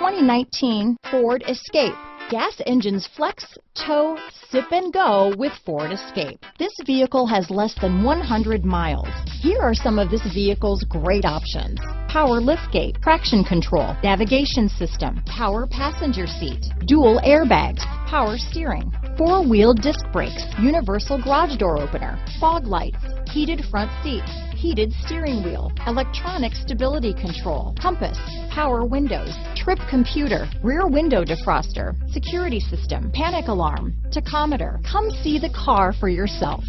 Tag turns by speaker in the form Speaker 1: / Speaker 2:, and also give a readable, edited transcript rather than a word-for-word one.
Speaker 1: 2019 Ford Escape. Gas engines flex, tow, sip and go with Ford Escape. This vehicle has less than 100 miles. Here are some of this vehicle's great options: power liftgate, traction control, navigation system, power passenger seat, dual airbags, power steering, four-wheel disc brakes, universal garage door opener, fog lights, heated front seats, heated steering wheel, electronic stability control, compass, power windows, trip computer, rear window defroster, security system, panic alarm, tachometer. Come see the car for yourself.